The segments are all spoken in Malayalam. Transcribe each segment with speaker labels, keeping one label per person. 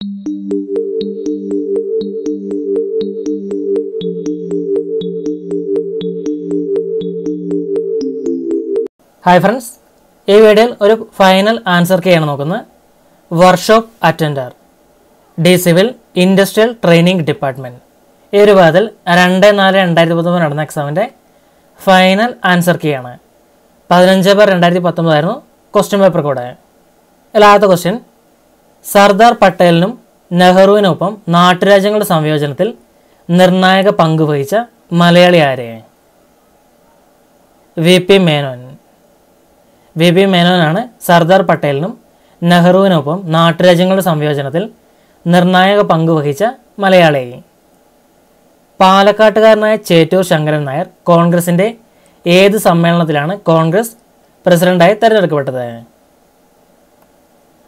Speaker 1: ഹായ് ഫ്രണ്ട്സ്, ഈ വീഡിയോയിൽ ഒരു ഫൈനൽ ആൻസർ കീയാണ് നോക്കുന്നത്. Workshop attender, D civil industrial training department. ഈ ഒരു ഭാഗത്തിൽ 2/4/2019 നടന്ന എക്സാമിൻ്റെ ഫൈനൽ ആൻസർ കീയാണ്. 15/2019 ആയിരുന്നു ക്വസ്റ്റ്യൻ പേപ്പർ കൂടെ. ആദ്യത്തെ ക്വസ്റ്റ്യൻ, സർദാർ പട്ടേലിനും നെഹ്റുവിനൊപ്പം നാട്ടുരാജ്യങ്ങളുടെ സംയോജനത്തിൽ നിർണായക പങ്ക് വഹിച്ച മലയാളി ആരെ? V P Menon. V P മേനോനാണ് സർദാർ പട്ടേലിനും നെഹ്റുവിനൊപ്പം നാട്ടുരാജ്യങ്ങളുടെ സംയോജനത്തിൽ നിർണായക പങ്ക് വഹിച്ച മലയാളി. പാലക്കാട്ടുകാരനായ ചേറ്റൂർ ശങ്കരൻ നായർ കോൺഗ്രസിൻ്റെ ഏത് സമ്മേളനത്തിലാണ് കോൺഗ്രസ് പ്രസിഡന്റായി തിരഞ്ഞെടുക്കപ്പെട്ടത്?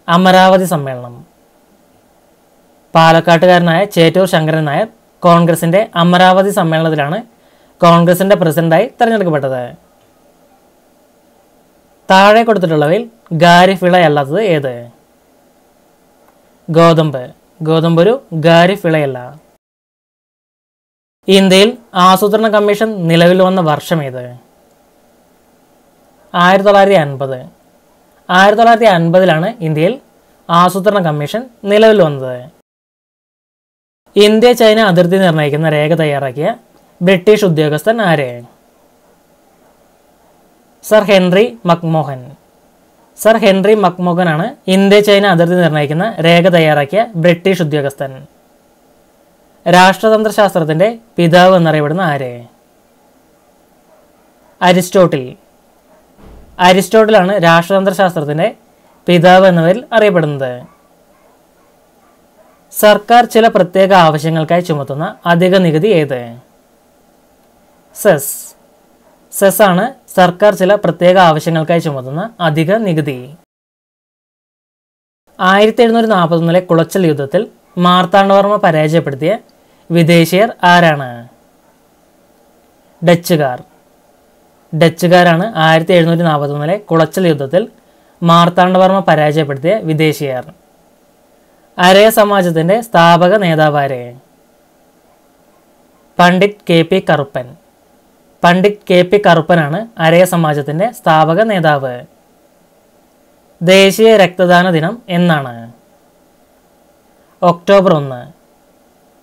Speaker 1: അമരാവതി സമ്മേളനം. പാലക്കാട്ടുകാരനായ ചേറ്റൂർ ശങ്കരൻ നായർ കോൺഗ്രസിൻ്റെ അമരാവതി സമ്മേളനത്തിലാണ് കോൺഗ്രസിൻ്റെ പ്രസിഡന്റായി തിരഞ്ഞെടുക്കപ്പെട്ടത്. താഴെ കൊടുത്തിട്ടുള്ളവയിൽ ഖാരിഫ് വിളയല്ലാത്തത് ഏത്? ഗോതമ്പ്. ഗോതമ്പ് ഒരു ഖാരിഫ് വിളയല്ല. ഇന്ത്യയിൽ ആസൂത്രണ കമ്മീഷൻ നിലവിൽ വന്ന വർഷം ഏത്? 1950. 1950 ഇന്ത്യയിൽ ആസൂത്രണ കമ്മീഷൻ നിലവിൽ വന്നത്. ഇന്ത്യ ചൈന അതിർത്തി നിർണ്ണയിക്കുന്ന രേഖ തയ്യാറാക്കിയ ബ്രിട്ടീഷ് ഉദ്യോഗസ്ഥൻ ആര്? Sir Henry McMahon. Sir Henry മക്മോഹനാണ് ഇന്ത്യ ചൈന അതിർത്തി നിർണ്ണയിക്കുന്ന രേഖ തയ്യാറാക്കിയ ബ്രിട്ടീഷ് ഉദ്യോഗസ്ഥൻ. രാഷ്ട്രതന്ത്രശാസ്ത്രത്തിൻ്റെ പിതാവ് എന്നറിയപ്പെടുന്ന ആര്? അരിസ്റ്റോട്ടിൽ. അരിസ്റ്റോട്ടിലാണ് രാഷ്ട്രതന്ത്രശാസ്ത്രത്തിൻ്റെ പിതാവ് എന്നവരിൽ അറിയപ്പെടുന്നത്. സർക്കാർ ചില പ്രത്യേക ആവശ്യങ്ങൾക്കായി ചുമത്തുന്ന അധിക നികുതി ഏത്? സെസ്. സെസ് ആണ് സർക്കാർ ചില പ്രത്യേക ആവശ്യങ്ങൾക്കായി ചുമത്തുന്ന അധിക നികുതി. 1741 കുളച്ചൽ യുദ്ധത്തിൽ മാർത്താണ്ഡവർമ്മ പരാജയപ്പെടുത്തിയ വിദേശീയർ ആരാണ്? ഡച്ചുകാർ. ഡച്ചുകാരാണ് 1741 കുളച്ചൽ യുദ്ധത്തിൽ മാർത്താണ്ഡവർമ്മ പരാജയപ്പെടുത്തിയ വിദേശീയർ. അരയ സമാജത്തിൻ്റെ സ്ഥാപക നേതാവാരെ? Pandit K P Karuppan. Pandit K P കറുപ്പനാണ് അരയ സമാജത്തിൻ്റെ സ്ഥാപക നേതാവ്. ദേശീയ രക്തദാന ദിനം എന്നാണ്? ഒക്ടോബർ 1.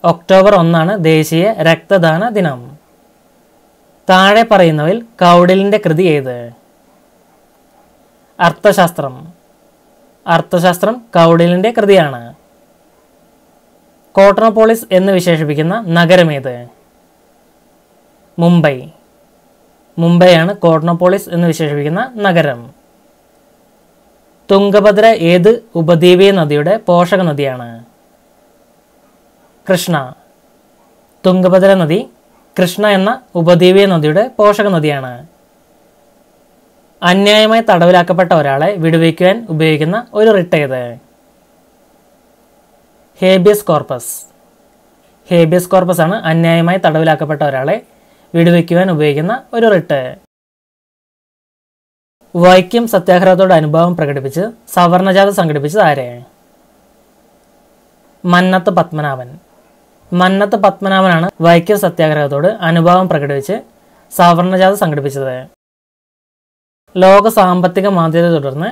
Speaker 1: ഒക്ടോബർ 1 ദേശീയ രക്തദാന ദിനം. താഴെ പറയുന്നവയിൽ കൗടിലിൻ്റെ കൃതി ഏത്? അർത്ഥശാസ്ത്രം. അർത്ഥശാസ്ത്രം കൗടിലിൻ്റെ കൃതിയാണ്. കോട്ടണോപോളിസ് എന്ന് വിശേഷിപ്പിക്കുന്ന നഗരമേത്? മുംബൈ. മുംബൈയാണ് കോട്ടണോപോളിസ് എന്ന് വിശേഷിപ്പിക്കുന്ന നഗരം. തുംഗഭദ്ര ഏത് ഉപദ്വീപീയ നദിയുടെ പോഷക നദിയാണ്? കൃഷ്ണ. തുംഗഭദ്ര നദി കൃഷ്ണ എന്ന ഉപദ്വീപീയ നദിയുടെ പോഷക നദിയാണ്. അന്യായമായി തടവിലാക്കപ്പെട്ട ഒരാളെ വിടുവിക്കുവാൻ ഉപയോഗിക്കുന്ന ഒരു റിട്ട് ഏത്? Habeas corpus. ഹേബിയസ് കോർപ്പസ് ആണ് അന്യായമായി തടവിലാക്കപ്പെട്ട ഒരാളെ വിടുവിക്കുവാൻ ഉപയോഗിക്കുന്ന ഒരു റിട്ട്. വൈക്കം സത്യാഗ്രഹത്തോട് അനുഭാവം പ്രകടിപ്പിച്ച് സവർണജാഥ സംഘടിപ്പിച്ചത് ആരെ? മന്നത്ത് പത്മനാഭൻ. മന്നത്ത് പത്മനാഭനാണ് വൈക്കം സത്യാഗ്രഹത്തോട് അനുഭാവം പ്രകടിപ്പിച്ച് സവർണജാഥ സംഘടിപ്പിച്ചത്. ലോക സാമ്പത്തിക മാന്ദ്യത്തെ തുടർന്ന്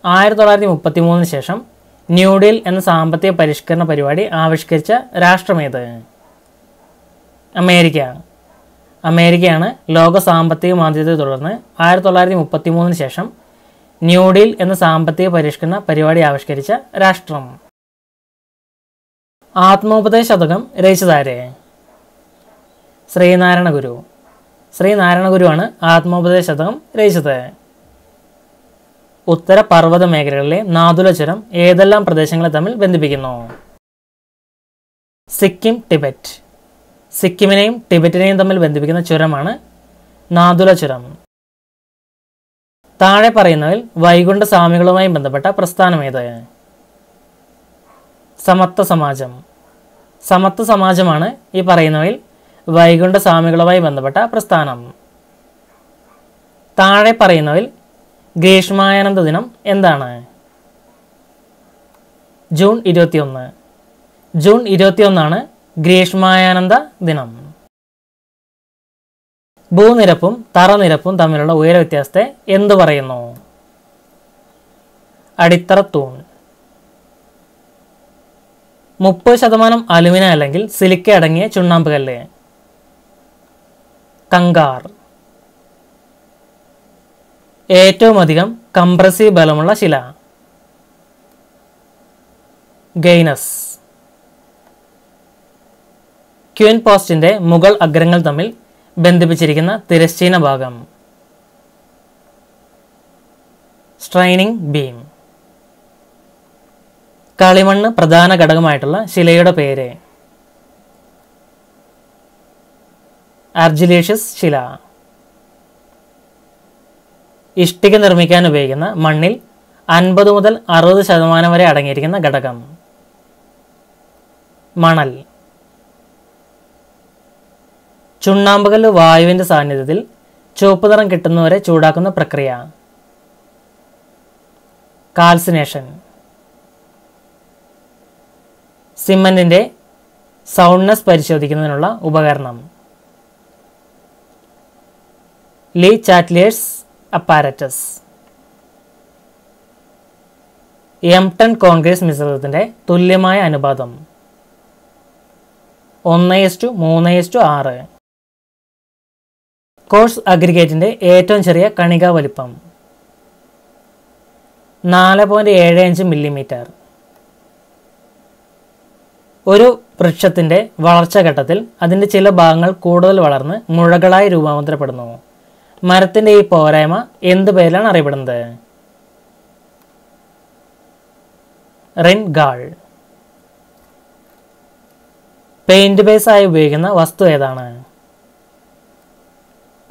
Speaker 1: 1933 ശേഷം ന്യൂഡീൽ എന്ന സാമ്പത്തിക പരിഷ്കരണ പരിപാടി ആവിഷ്കരിച്ച രാഷ്ട്രമേത്? അമേരിക്ക. അമേരിക്കയാണ് ലോക സാമ്പത്തിക മാന്ദ്യത്തെ തുടർന്ന് 1933 ശേഷം ന്യൂഡീൽ എന്ന സാമ്പത്തിക പരിഷ്കരണ പരിപാടി ആവിഷ്കരിച്ച രാഷ്ട്രം. ആത്മോപദേശ ശതകം രചിച്ചതാരെ? ശ്രീനാരായണ ഗുരു. ശ്രീനാരായണ ഗുരുവാണ് ആത്മോപദേശ ശതകം രചിച്ചത്. ഉത്തര പർവ്വത മേഖലകളിലെ നാഥുല ചുരം ഏതെല്ലാം പ്രദേശങ്ങളെ തമ്മിൽ ബന്ധിപ്പിക്കുന്നു? സിക്കിം, ടിബറ്റ്. സിക്കിമിനെയും ടിബറ്റിനെയും തമ്മിൽ ബന്ധിപ്പിക്കുന്ന ചുരമാണ് നാഥുല ചുരം. താഴെ പറയുന്നവയിൽ വൈകുണ്ഠ സ്വാമികളുമായി ബന്ധപ്പെട്ട പ്രസ്ഥാനം ഏത്? സമത്വ സമാജം. സമത്വ സമാജമാണ് ഈ പറയുന്നവയിൽ വൈകുണ്ഠ സ്വാമികളുമായി ബന്ധപ്പെട്ട പ്രസ്ഥാനം. താഴെ പറയുന്നവയിൽ ഗ്രീഷ്മായാനന്ദ ദിനം എന്താണ്? ജൂൺ 21. ജൂൺ 21 ഗ്രീഷ്മായാനന്ദ ദിനം. ഭൂനിരപ്പും തറനിരപ്പും തമ്മിലുള്ള ഉയര വ്യത്യാസത്തെ എന്തു പറയുന്നു? അടിത്തറ തൂൺ. 30% അലുമിനിയം അല്ലെങ്കിൽ സിലിക്ക അടങ്ങിയ ചുണ്ണാമ്പ് കല്ല്. കങ്കാർ. ഏറ്റവും അധികം കംപ്രസീവ് ബലമുള്ള ശില. ഗൈനസ്. ക്യൂൻ പോസ്റ്റിന്റെ മുകൾ അഗ്രങ്ങൾ തമ്മിൽ ബന്ധിപ്പിച്ചിരിക്കുന്ന തിരശ്ചീന ഭാഗം. സ്ട്രൈനിങ് ബീം. കളിമണ്ണ് പ്രധാന ഘടകമായിട്ടുള്ള ശിലയുടെ പേര്? അർജിലേഷ്യസ് ശില. ഇഷ്ടിക നിർമ്മിക്കാൻ ഉപയോഗിക്കുന്ന മണ്ണിൽ 50 മുതൽ 60% വരെ അടങ്ങിയിരിക്കുന്ന ഘടകം? മണൽ. ചുണ്ണാമ്പുകല്ല് വായുവിൻ്റെ സാന്നിധ്യത്തിൽ ചുവപ്പ് നിറം കിട്ടുന്നവരെ ചൂടാക്കുന്ന പ്രക്രിയ? കാൽസിനേഷൻ. സിമന്റിന്റെ സൗണ്ട്നെസ് പരിശോധിക്കുന്നതിനുള്ള ഉപകരണം? Lee ചാറ്റ്ലിയേഴ്സ് apparatus. M10 കോൺക്രീറ്റ് മിശ്രിതത്തിന്റെ തുല്യമായ അനുപാതം? 1:3:6. കോഴ്സ് അഗ്രിഗേറ്റിന്റെ ഏറ്റവും ചെറിയ കണികാ വലിപ്പം? 4.75 മില്ലിമീറ്റർ. ഒരു വൃക്ഷത്തിന്റെ വളർച്ചാഘട്ടത്തിൽ അതിന്റെ ചില ഭാഗങ്ങൾ കൂടുതൽ വളർന്ന് മുഴകളായി രൂപാന്തരപ്പെടുന്നു. മരത്തിന്റെ ഈ പോരായ്മ എന്ത് പേരിലാണ് അറിയപ്പെടുന്നത്? റിൻഗാൾ. പെയിന്റ് ബേസ് ആയി ഉപയോഗിക്കുന്ന വസ്തു ഏതാണ്?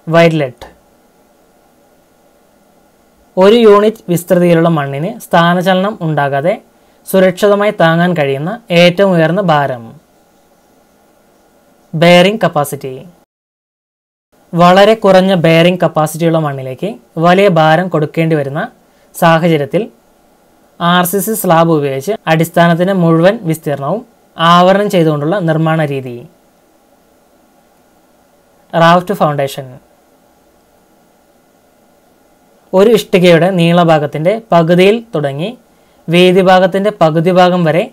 Speaker 1: വയലറ്റ്. ഒരു യൂണിറ്റ് വിസ്തൃതിയിലുള്ള മണ്ണിന് സ്ഥാനചലനം ഉണ്ടാകാതെ സുരക്ഷിതമായി താങ്ങാൻ കഴിയുന്ന ഏറ്റവും ഉയർന്ന ഭാരം? Bearing capacity. വളരെ കുറഞ്ഞ ബെയറിംഗ് കപ്പാസിറ്റിയുള്ള മണ്ണിലേക്ക് വലിയ ഭാരം കൊടുക്കേണ്ടി വരുന്ന സാഹചര്യത്തിൽ RCC സ്ലാബ് ഉപയോഗിച്ച് അടിസ്ഥാനത്തിൻ്റെ മുഴുവൻ വിസ്തീർണവും ആവരണം ചെയ്തുകൊണ്ടുള്ള നിർമ്മാണ രീതി? Raft foundation. ഒരു ഇഷ്ടികയുടെ നീളഭാഗത്തിൻ്റെ പകുതിയിൽ തുടങ്ങി വീതിഭാഗത്തിൻ്റെ പകുതി ഭാഗം വരെ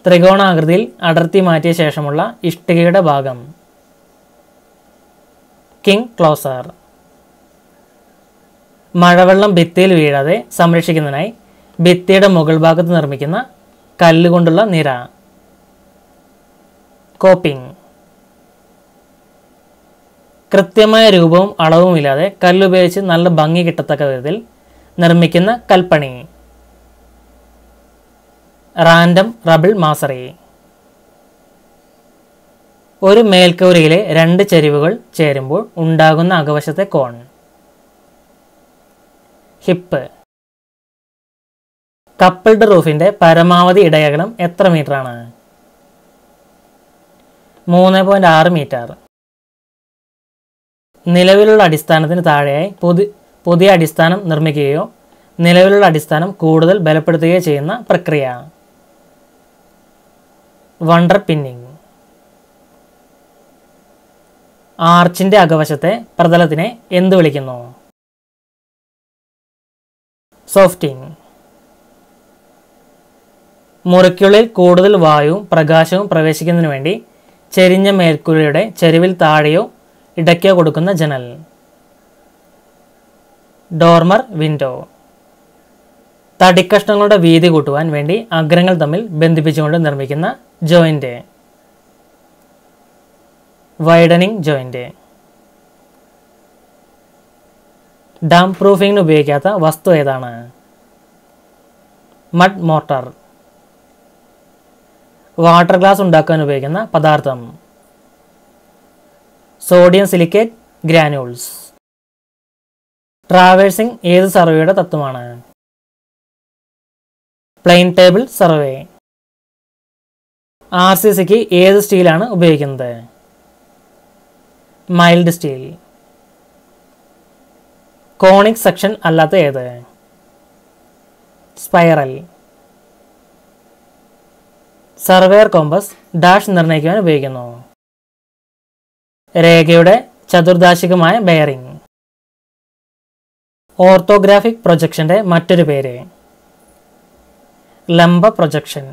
Speaker 1: ത്രികോണാകൃതിയിൽ അടർത്തി മാറ്റിയ ശേഷമുള്ള ഇഷ്ടികയുടെ ഭാഗം? King closer. മഴവെള്ളം ഭിത്തിയിൽ വീഴാതെ സംരക്ഷിക്കുന്നതിനായി ഭിത്തിയുടെ മുകൾ ഭാഗത്ത് നിർമ്മിക്കുന്ന കല്ലുകൊണ്ടുള്ള നിര? കോപ്പിംഗ്. കൃത്യമായ രൂപവും അളവുമില്ലാതെ കല്ലുപയോഗിച്ച് നല്ല ഭംഗി കിട്ടത്തക്ക വിധത്തിൽ നിർമ്മിക്കുന്ന കൽപ്പണി? റാൻഡം റബിൾ മാസറി. ഒരു മേൽക്കൂരയിലെ 2 ചരിവുകൾ ചേരുമ്പോൾ ഉണ്ടാകുന്ന അകവശത്തെ കോൺ? ഹിപ്പ്. കപ്പിൾഡ് റൂഫിന്റെ പരമാവധി ഇടയകലം എത്ര മീറ്ററാണ്? 3.6 മീറ്റർ. നിലവിലുള്ള അടിസ്ഥാനത്തിന് താഴെയായി പുതിയ അടിസ്ഥാനം നിർമ്മിക്കുകയോ നിലവിലുള്ള അടിസ്ഥാനം കൂടുതൽ ബലപ്പെടുത്തുകയോ ചെയ്യുന്ന പ്രക്രിയ? Wonder pinning. ആർച്ചിന്റെ അകവശത്തെ പ്രതലത്തിനെ എന്ത് വിളിക്കുന്നു? സോഫ്റ്റിംഗ്. മുറിക്കുള്ളിൽ കൂടുതൽ വായുവും പ്രകാശവും പ്രവേശിക്കുന്നതിന് വേണ്ടി ചെരിഞ്ഞ മേൽക്കൂരയുടെ ചെരിവിൽ താഴെയോ ഇടയ്ക്കോ കൊടുക്കുന്ന ജനൽ? Dormer window. തടിക്കഷ്ണങ്ങളുടെ വീതി കൂട്ടുവാൻ വേണ്ടി അഗ്രങ്ങൾ തമ്മിൽ ബന്ധിപ്പിച്ചുകൊണ്ട് നിർമ്മിക്കുന്ന ജോയിന്റ്? Widening joint. ഡാം പ്രൂഫിങ്ങിന് ഉപയോഗിക്കാത്ത വസ്തു ഏതാണ്? Mud mortar. വാട്ടർ ഗ്ലാസ് ഉണ്ടാക്കാൻ ഉപയോഗിക്കുന്ന പദാർത്ഥം? Sodium silicate granules. ട്രാവേഴ്സിംഗ് ഏത് സർവേയുടെ തത്വമാണ്? Plain table survey. RCCക്ക് ഏത് സ്റ്റീലാണ് ഉപയോഗിക്കുന്നത്? Mild steel. കോണിക് സെക്ഷൻ അല്ലാത്ത ഏത്? സ്പൈറൽ. സർവേയർ കോമ്പസ് ഡാഷ് നിർണ്ണയിക്കുവാൻ ഉപയോഗിക്കുന്നു. രേഖയുടെ ചതുർദാശികമായ ബെയറിംഗ്. ഓർത്തോഗ്രാഫിക് പ്രൊജക്ഷന്റെ മറ്റൊരു പേര് ലംബ പ്രൊജക്ഷൻ.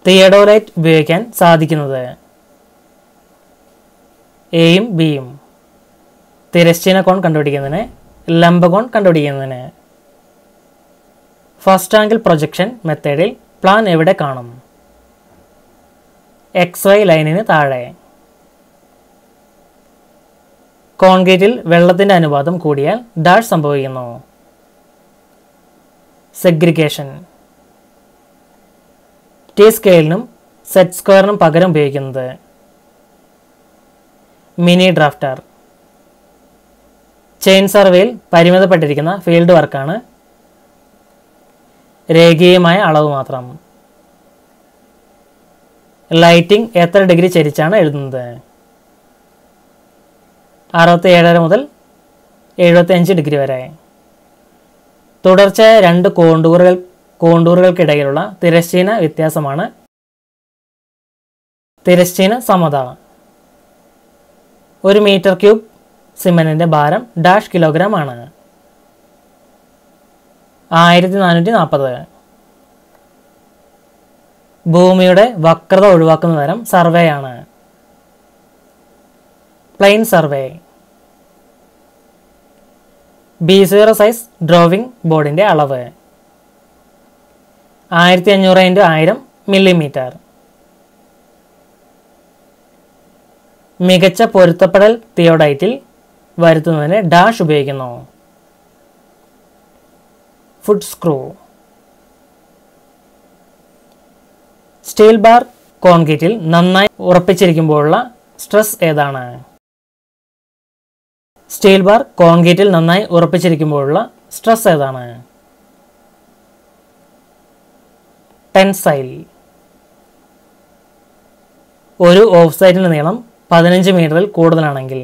Speaker 1: തിയഡോലൈറ്റ് ഉപയോഗിക്കാൻ സാധിക്കുന്നത് എയും ബിയും. തിരശ്ചീന കോൺ കണ്ടുപിടിക്കുന്നതിന്, ലംബ കോൺ കണ്ടുപിടിക്കുന്നതിന്. ഫസ്റ്റ് ആംഗിൾ പ്രൊജക്ഷൻ മെത്തേഡിൽ പ്ലാൻ എവിടെ കാണും? XY ലൈനിന് താഴെ. കോൺക്രീറ്റിൽ വെള്ളത്തിൻ്റെ അനുപാതം കൂടിയാൽ ഡാഷ് സംഭവിക്കുന്നു. സെഗ്രിഗേഷൻ. ടി സ്കെയിലിനും സെറ്റ് സ്ക്വയറിനും പകരം ഉപയോഗിക്കുന്നത് മിനി ഡ്രാഫ്റ്റർ. ചെയിൻ സർവേയിൽ പരിമിതപ്പെട്ടിരിക്കുന്ന ഫീൽഡ് വർക്കാണ് രേഖീയമായ അളവ് മാത്രം. ലൈറ്റിംഗ് എത്ര ഡിഗ്രി ചരിച്ചാണ് എഴുതുന്നത്? 67 മുതൽ 75 ഡിഗ്രി വരെ. തുടർച്ചയായ രണ്ട് കോണ്ടൂറുകൾക്കിടയിലുള്ള തിരശ്ചീന വ്യത്യാസമാണ് തിരശ്ചീന സമത. 1 മീറ്റർ ക്യൂബ് സിമന്റിന്റെ ഭാരം ഡാഷ് കിലോഗ്രാം ആണ്. 1440. ഭൂമിയുടെ വക്രത ഒഴിവാക്കുന്ന തരം സർവേ ആണ് plain survey. B0 size drawing ബോർഡിന്റെ അളവ് 1500 × 1000 മില്ലിമീറ്റർ. മികച്ച പൊരുത്തപ്പെടൽ തിയോഡൈറ്റിൽ വരുത്തുന്നതിന് ഡാഷ് ഉപയോഗിക്കുന്നു. Food screw. സ്റ്റീൽ ബാർ കോൺക്രീറ്റിൽ നന്നായി ഉറപ്പിച്ചിരിക്കുമ്പോഴുള്ള സ്ട്രെസ് ഏതാണ്? സ്റ്റീൽ ബാർ കോൺക്രീറ്റിൽ നന്നായി ഉറപ്പിച്ചിരിക്കുമ്പോഴുള്ള സ്ട്രെസ് ഏതാണ്? ടെൻസൈൽ. ഒരു ഓഫ്സൈറ്റിന്റെ നീളം 15 മീറ്ററിൽ കൂടുതലാണെങ്കിൽ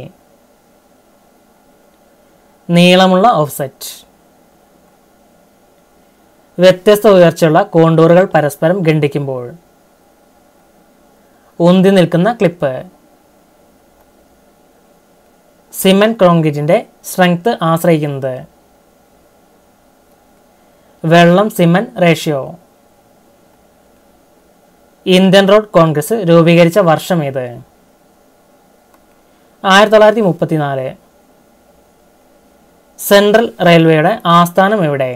Speaker 1: നീളമുള്ള ഓഫ്സെറ്റ്. വ്യത്യസ്ത ഉയർച്ചയുള്ള കോണ്ടൂറുകൾ പരസ്പരം ഖണ്ഡിക്കുമ്പോൾ ഉന്തി നിൽക്കുന്ന ക്ലിപ്പ്. സിമന്റ് കോൺക്രീറ്റിന്റെ സ്ട്രെങ്ത് ആശ്രയിക്കുന്നത് വെള്ളം cement ratio. Indian road Congress രൂപീകരിച്ച വർഷം ഏത്? 1934. സെൻട്രൽ റെയിൽവേയുടെ ആസ്ഥാനം എവിടെ?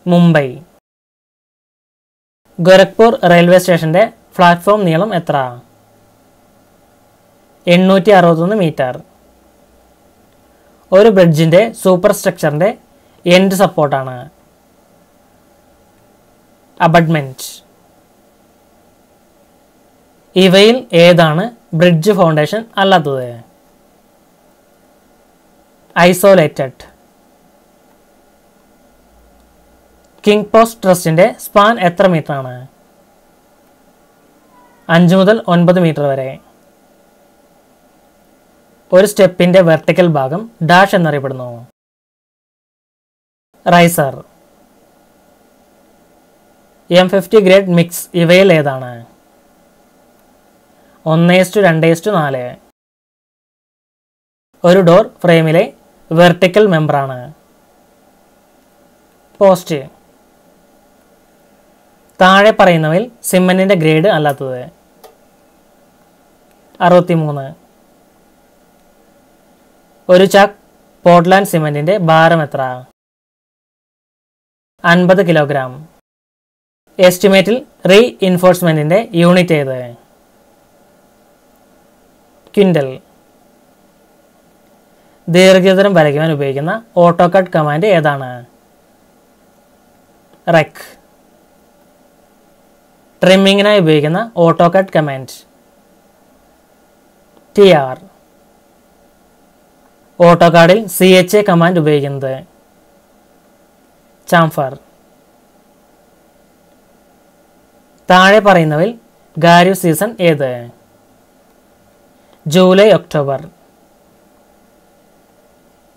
Speaker 1: മുംബൈ. ഗോരഖ്പൂർ റെയിൽവേ സ്റ്റേഷന്റെ പ്ലാറ്റ്ഫോം നീളം എത്ര? 861 മീറ്റർ. ഒരു ബ്രിഡ്ജിന്റെ സൂപ്പർ സ്ട്രക്ചറിന്റെ എൻഡ് സപ്പോർട്ടാണ് അബട്ട്മെന്റ്. ഇവയിൽ ഏതാണ് ബ്രിഡ്ജ് ഫൗണ്ടേഷൻ അല്ലാത്തത്? ഐസോലേറ്റഡ്. കിങ് പോസ്റ്റ് ട്രസ്റ്റിന്റെ സ്പാൻ എത്ര മീറ്ററാണ്? 5 മുതൽ 9 മീറ്റർ വരെ. ഒരു സ്റ്റെപ്പിന്റെ വെർട്ടിക്കൽ ഭാഗം ഡാഷ് എന്നറിയപ്പെടുന്നു. റൈസർ. M50 ഗ്രേഡ് മിക്സ് ഇവയിൽ ഏതാണ്? 1:2:4. ഒരു ഡോർ ഫ്രെയിമിലെ വെർട്ടിക്കൽ മെമ്പറാണ് പോസ്റ്റ്. താഴെ പറയുന്നവയിൽ സിമന്റിന്റെ ഗ്രേഡ് അല്ലാത്തത്? 63. ഒരു ചാക്ക് പോർട്ട്ലാൻഡ് സിമന്റിന്റെ ഭാരം എത്ര? 50 കിലോഗ്രാം. എസ്റ്റിമേറ്റിൽ റീഇൻഫോഴ്സ്മെന്റിന്റെ യൂണിറ്റ് ഏത്? ക്വിന്റൽ. ദീർഘചതുരം വരയ്ക്കുവാൻ ഉപയോഗിക്കുന്ന ഓട്ടോകാഡ് കമാൻഡ് ഏതാണ്? റെക്. ട്രിമ്മിങ്ങിനായി ഉപയോഗിക്കുന്ന AutoCAD command TR. ഓട്ടോകാഡിൽ CHA command ഉപയോഗിക്കുന്നത് ചാംഫർ. താഴെ പറയുന്നവയിൽ ഖാരിഫ് സീസൺ ഏത്? July October.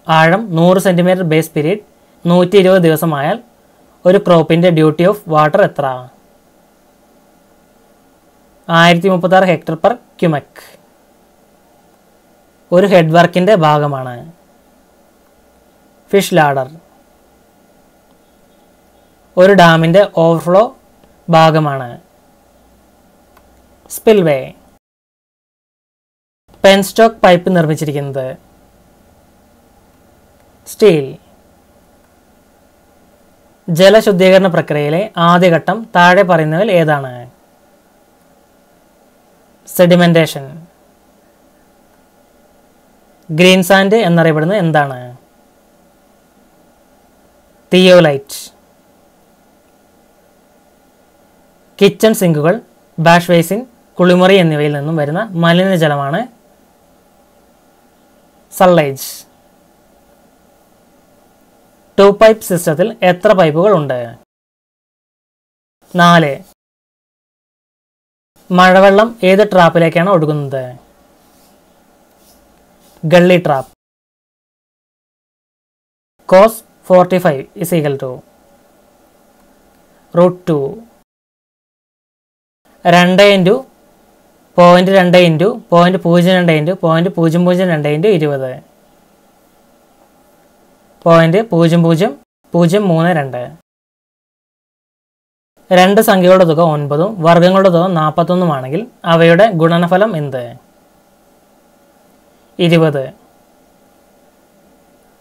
Speaker 1: ആഴം 100 സെൻറ്റിമീറ്റർ ബേസ് പീരീഡ് 120 ദിവസമായാൽ ഒരു ക്രോപ്പിൻ്റെ ഡ്യൂട്ടി ഓഫ് വാട്ടർ എത്ര? 1036 ഹെക്ടർ പെർ ക്യുമെക്. ഒരു ഹെഡ് വർക്കിൻ്റെ ഭാഗമാണ്. Fish ladder. ഒരു ഡാമിൻ്റെ ഓവർഫ്ലോ ഭാഗമാണ്. സ്പിൽവേ. പെൻസ്റ്റോക്ക് പൈപ്പ് നിർമ്മിച്ചിരിക്കുന്നത്. സ്റ്റീൽ. ജലശുദ്ധീകരണ പ്രക്രിയയിലെ ആദ്യഘട്ടം താഴെ പറയുന്നവയിൽ ഏതാണ്? സെഡിമെന്റേഷൻ. ഗ്രീൻ സാൻഡ് എന്നറിയപ്പെടുന്നത് എന്താണ്? തിയോലൈറ്റ്. കിച്ചൺ സിങ്കുകൾ, വാഷ് ബേസിൻ, കുളിമുറി എന്നിവയിൽ നിന്നും വരുന്ന മലിനജലമാണ് സള്ളേജ്. 2 പൈപ്പ് സിസ്റ്റത്തിൽ എത്ര പൈപ്പുകൾ ഉണ്ട്? 4. മഴവെള്ളം ഏത് ട്രാപ്പിലേക്കാണ് ഒഴുകുന്നത്? Gully trap. cos 45 = √2. 2 × 0.2 × 0.02 × 0.002 × 20 0.00032. രണ്ട് സംഖ്യകളുടെ തുക 9ഉം വർഗ്ഗങ്ങളുടെ തുക 41 ആണെങ്കിൽ അവയുടെ ഗുണനഫലം എന്ത്? 20.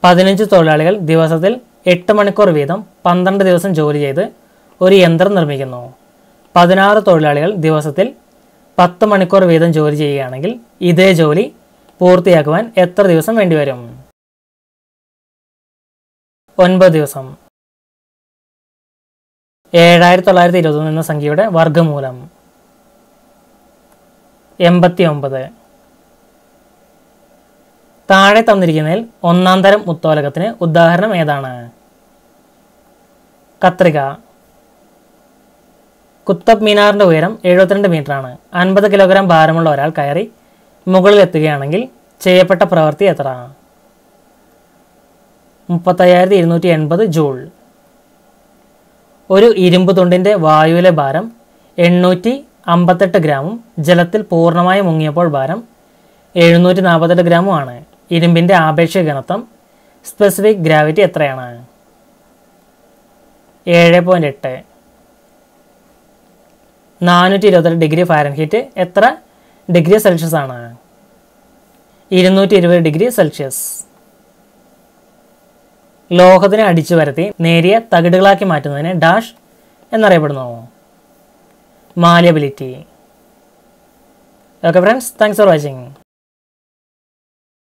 Speaker 1: 15 തൊഴിലാളികൾ ദിവസത്തിൽ 8 മണിക്കൂർ വീതം 12 ദിവസം ജോലി ചെയ്ത് ഒരു യന്ത്രം നിർമ്മിക്കുന്നു. 16 തൊഴിലാളികൾ ദിവസത്തിൽ 10 മണിക്കൂർ വീതം ജോലി ചെയ്യുകയാണെങ്കിൽ ഇതേ ജോലി പൂർത്തിയാക്കുവാൻ എത്ര ദിവസം വേണ്ടിവരും? 9 ദിവസം. 7921 എന്ന സംഖ്യയുടെ വർഗ്ഗമൂലം 89. താഴെ തന്നിരിക്കുന്നതിൽ ഒന്നാം തരം ഉത്തോലകത്തിന് ഉദാഹരണം ഏതാണ്? കത്രിക. കുത്തബ് മീനാറിൻ്റെ ഉയരം 72 മീറ്ററാണ്. 50 കിലോഗ്രാം ഭാരമുള്ള ഒരാൾ കയറി മുകളിൽ എത്തുകയാണെങ്കിൽ ചെയ്യപ്പെട്ട പ്രവൃത്തി എത്ര? 35,280 ജൂൾ. ഒരു ഇരുമ്പ് തുണ്ടിൻ്റെ വായുവിലെ ഭാരം 858 ഗ്രാമും ജലത്തിൽ പൂർണ്ണമായി മുങ്ങിയപ്പോൾ ഭാരം 748 ഗ്രാമുമാണ്. ഇരുമ്പിൻ്റെ ആപേക്ഷിക ഘനത്വം സ്പെസിഫിക് ഗ്രാവിറ്റി എത്രയാണ്? 7.8. 428 ഡിഗ്രി ഫാരൻഹീറ്റ് എത്ര ഡിഗ്രി സെൽഷ്യസ് ആണ്? 220 ഡിഗ്രി സെൽഷ്യസ്. ലോഹത്തിനെ അടിച്ചു വരുത്തി നേരിയ തകിടുകളാക്കി മാറ്റുന്നതിന് ഡാഷ് എന്നറിയപ്പെടുന്നു. Malleability. Okay friends, thanks for watching.